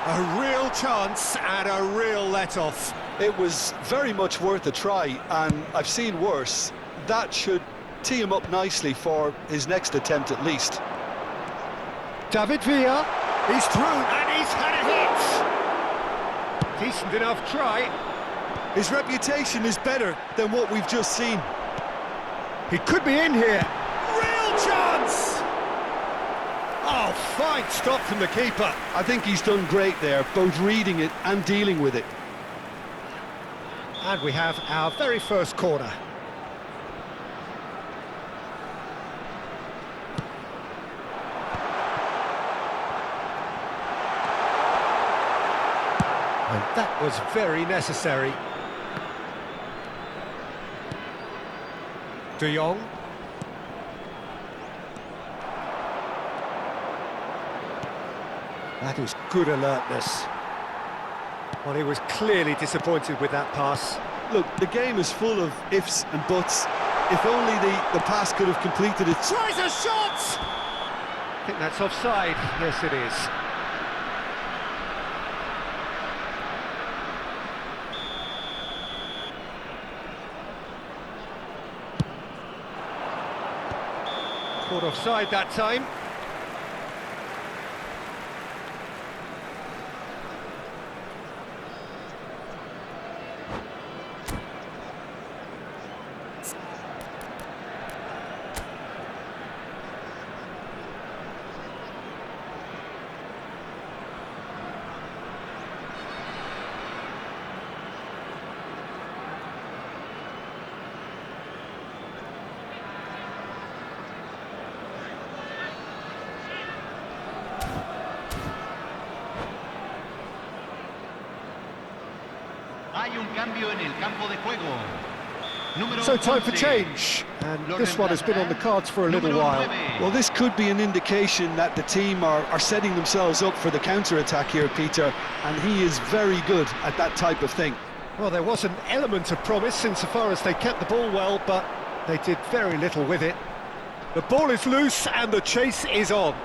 A real chance and a real let-off. It was very much worth a try, and I've seen worse. That should tee him up nicely for his next attempt at least. David Villa, he's through and he's had a hit. Decent enough try. His reputation is better than what we've just seen. He could be in here. Real chance! Oh, fine stop from the keeper. I think he's done great there, both reading it and dealing with it. And we have our very first corner. And that was very necessary. De Jong. That is good alertness. Well, he was clearly disappointed with that pass. Look, the game is full of ifs and buts. If only the pass could have completed it. Tries a shot! I think that's offside. Yes, it is. Caught offside that time. Hay un cambio en el campo de juego. So time for change, and this one has been on the cards for a little while. Well, this could be an indication that the team are setting themselves up for the counter-attack here, Peter, and he is very good at that type of thing. Well, there was an element of promise insofar as they kept the ball well, but they did very little with it. The ball is loose and the chase is on.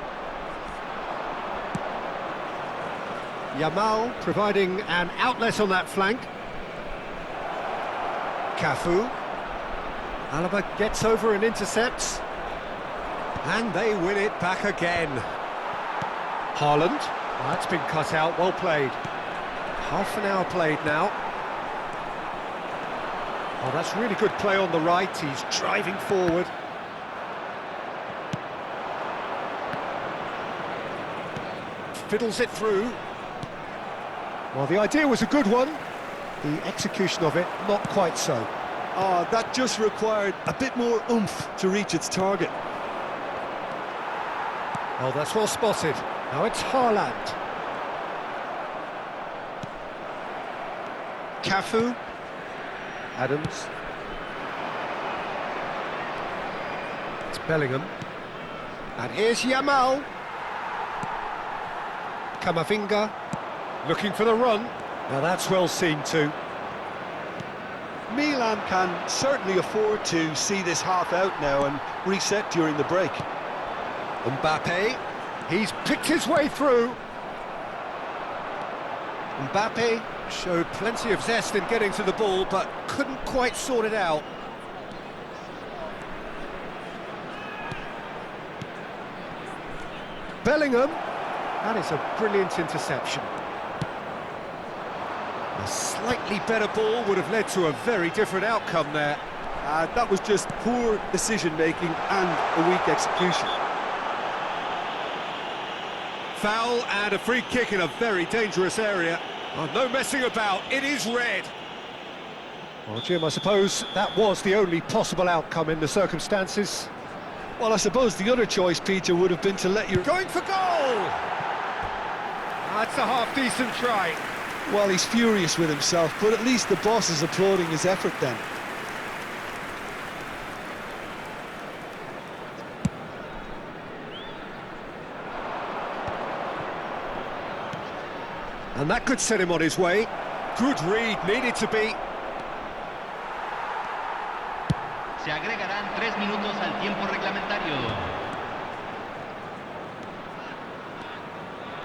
Yamal providing an outlet on that flank. Cafu. Alaba gets over and intercepts. And they win it back again. Haaland. That's been cut out, well played. Half an hour played now. Oh, that's really good play on the right, he's driving forward. Fiddles it through. Well, the idea was a good one. The execution of it, not quite so. That just required a bit more oomph to reach its target. Oh, that's well spotted. Now it's Haaland. Cafu. Adams. It's Bellingham. And here's Yamal. Camavinga. Looking for the run. Now that's well seen too. Milan can certainly afford to see this half out now and reset during the break. Mbappe, he's picked his way through. Mbappe showed plenty of zest in getting to the ball, but couldn't quite sort it out. Bellingham, that is a brilliant interception. A slightly better ball would have led to a very different outcome there. That was just poor decision-making and a weak execution. Foul and a free kick in a very dangerous area. Oh, no messing about, it is red. Well, Jim, I suppose that was the only possible outcome in the circumstances. Well, I suppose the other choice, Peter, would have been to let you... Going for goal! That's a half-decent try. Well, he's furious with himself, but at least the boss is applauding his effort then. And that could set him on his way. Good read, needed to be. Se agregarán 3 minutos al tiempo reglamentario.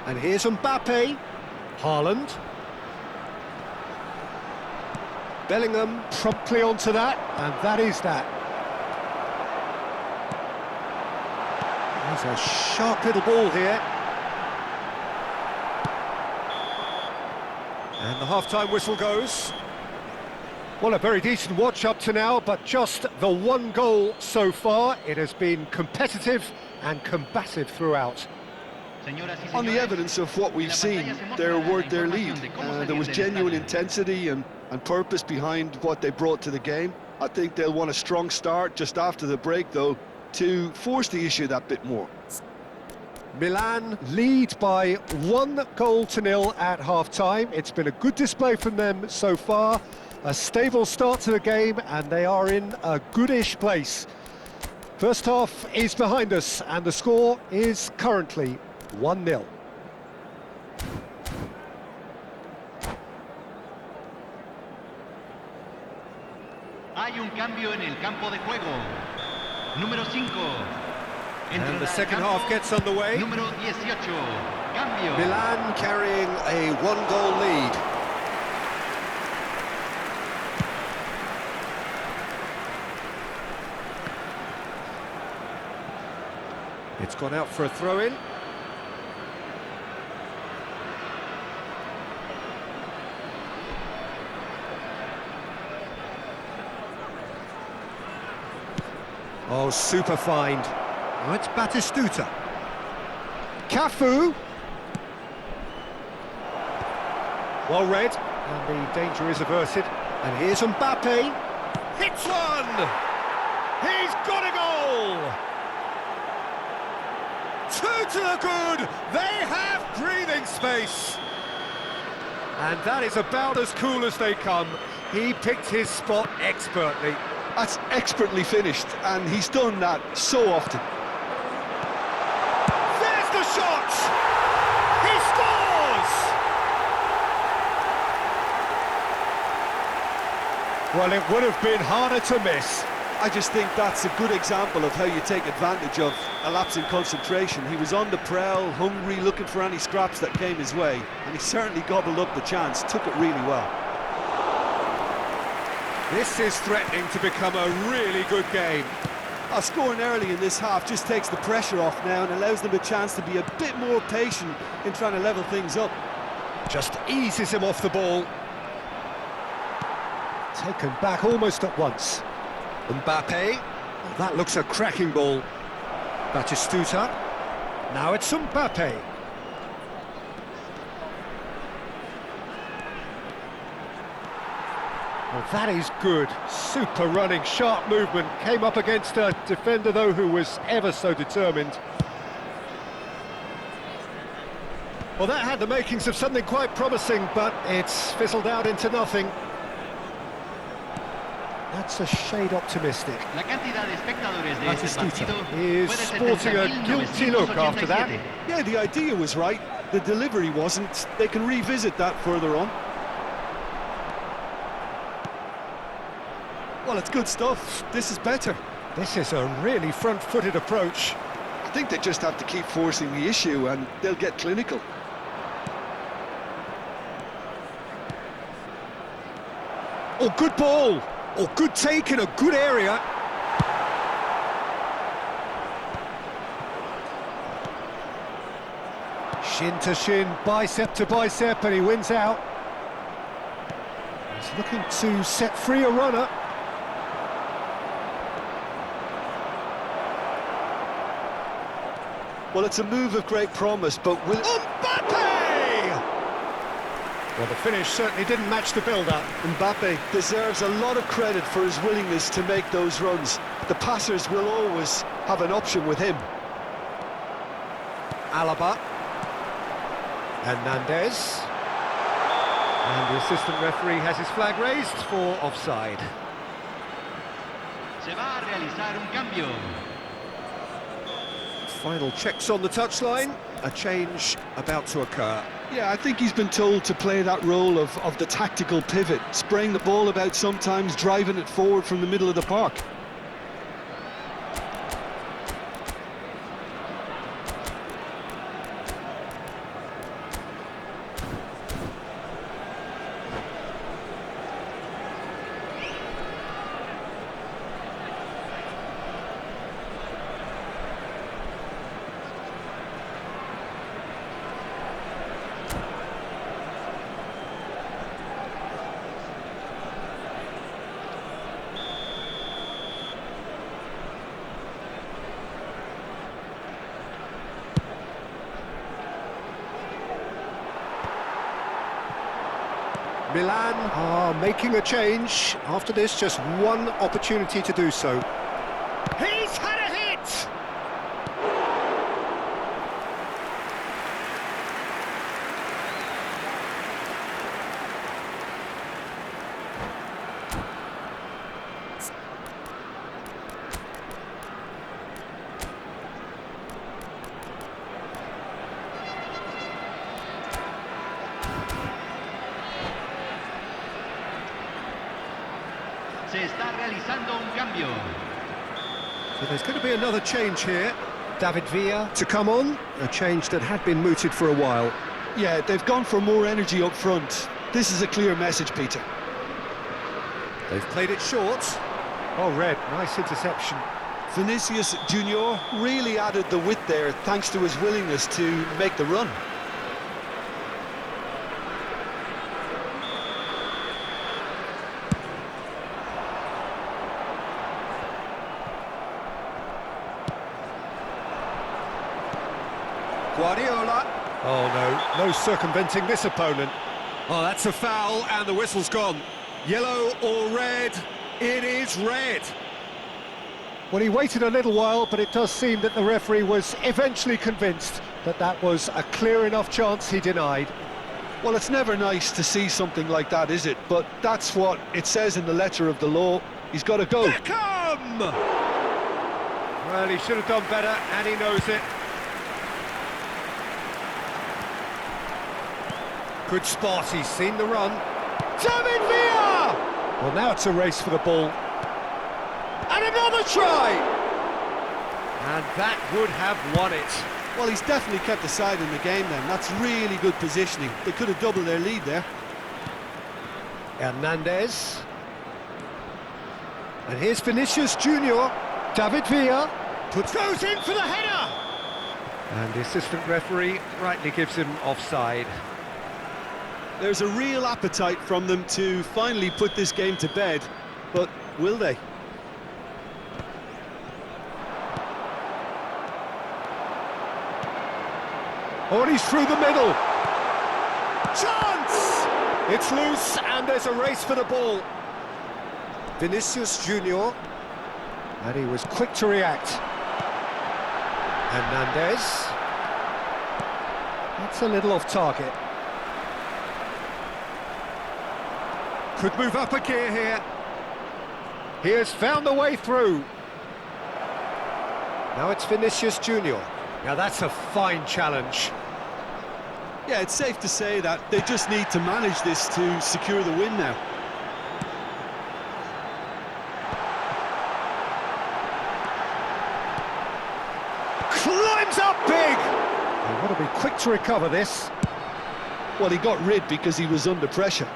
And here's Mbappe. Haaland. Bellingham promptly onto that, and that is that. There's a sharp little ball here. And the half-time whistle goes. Well, a very decent watch up to now, but just the one goal so far. It has been competitive and combative throughout. On the evidence of what we've seen, they're worth their lead. There was genuine intensity and purpose behind what they brought to the game. I think they'll want a strong start just after the break, though, to force the issue that bit more. Milan lead by 1-0 at half-time. It's been a good display from them so far. A stable start to the game, and they are in a goodish place. First half is behind us, and the score is currently 1-0. Hay un cambio en el campo de juego. Número 5. And the second half gets underway. Número 18. Cambio. Milan carrying a 1-goal lead. It's gone out for a throw-in. Oh, super find. Oh, it's Batistuta. Cafu. Well read, and the danger is averted. And here's Mbappe. Hits one! He's got a goal! 2 to the good! They have breathing space! And that is about as cool as they come. He picked his spot expertly. That's expertly finished, and he's done that so often. There's the shot! He scores! Well, it would have been harder to miss. I just think that's a good example of how you take advantage of a lapse in concentration. He was on the prowl, hungry, looking for any scraps that came his way, and he certainly gobbled up the chance, took it really well. This is threatening to become a really good game. Scoring early in this half just takes the pressure off now and allows them a chance to be a bit more patient in trying to level things up. Just eases him off the ball. Taken back almost at once. Mbappe. Oh, that looks a cracking ball. Batistuta. Now it's Mbappe. Well, that is good. Super running, sharp movement. Came up against a defender, though, who was ever so determined. Well, that had the makings of something quite promising, but it's fizzled out into nothing. That's a shade optimistic. La cantidad de espectadores de este Batistuta partido is fue de sporting a guilty look after that. 70.987. Yeah, the idea was right, the delivery wasn't. They can revisit that further on. Well, it's good stuff. This is better. This is a really front-footed approach. I think they just have to keep forcing the issue and they'll get clinical. Oh, good ball! Oh, good take in a good area. Shin to shin, bicep to bicep, and he wins out. He's looking to set free a runner. Well, it's a move of great promise, but will... Mbappe! Well, the finish certainly didn't match the build-up. Mbappe deserves a lot of credit for his willingness to make those runs. The passers will always have an option with him. Alaba. Hernandez. And the assistant referee has his flag raised for offside. Se va a realizar un cambio. Final checks on the touchline. A change about to occur. Yeah, I think he's been told to play that role of the tactical pivot, spraying the ball about sometimes, driving it forward from the middle of the park. Milan are making a change. After this, just one opportunity to do so. He's had a hit! Se está realizando un cambio. So there's going to be another change here. David Villa to come on, a change that had been mooted for a while. Yeah, they've gone for more energy up front. This is a clear message, Peter. They've played it short. Oh, Red, nice interception. Vinicius Junior really added the width there thanks to his willingness to make the run. Guardiola. Oh, no circumventing this opponent. Oh, that's a foul, and the whistle's gone. Yellow or red? It is red. Well, he waited a little while, but it does seem that the referee was eventually convinced that that was a clear enough chance he denied. Well, it's never nice to see something like that, is it? But that's what it says in the letter of the law. He's got to go. Beckham! Well, he should have done better, and he knows it. Good spot, he's seen the run. David Villa! Well, now it's a race for the ball. And another try! And that would have won it. Well, he's definitely kept the side in the game then. That's really good positioning. They could have doubled their lead there. Hernandez. And here's Vinicius Junior. David Villa goes in for the header! And the assistant referee rightly gives him offside. There's a real appetite from them to finally put this game to bed, but will they? Oh, and he's through the middle. Chance! It's loose, and there's a race for the ball. Vinicius Junior, and he was quick to react. Hernandez. That's a little off target. Could move up a gear here. He has found the way through. Now it's Vinicius Junior. Now that's a fine challenge. Yeah, it's safe to say that they just need to manage this to secure the win now. Climbs up big! They've got to be quick to recover this. Well, he got rid because he was under pressure.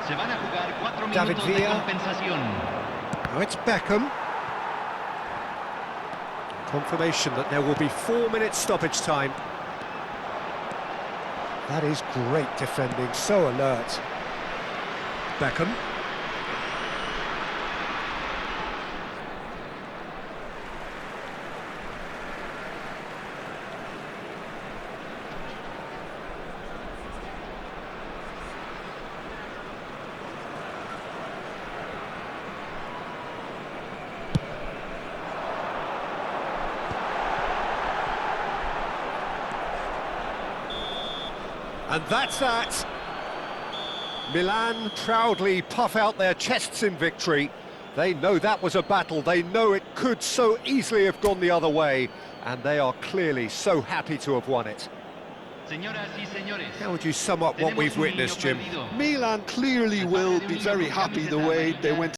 Se van a jugar 4 David minutos de Villa. compensación. Now it's Beckham. Confirmation that there will be 4 minutes stoppage time. That is great defending, so alert. Beckham. And that's that. Milan proudly puff out their chests in victory. They know that was a battle. They know it could so easily have gone the other way. And they are clearly so happy to have won it. Señoras y señores, How would you sum up what we've witnessed, Jim? Milan clearly will be very happy the way they went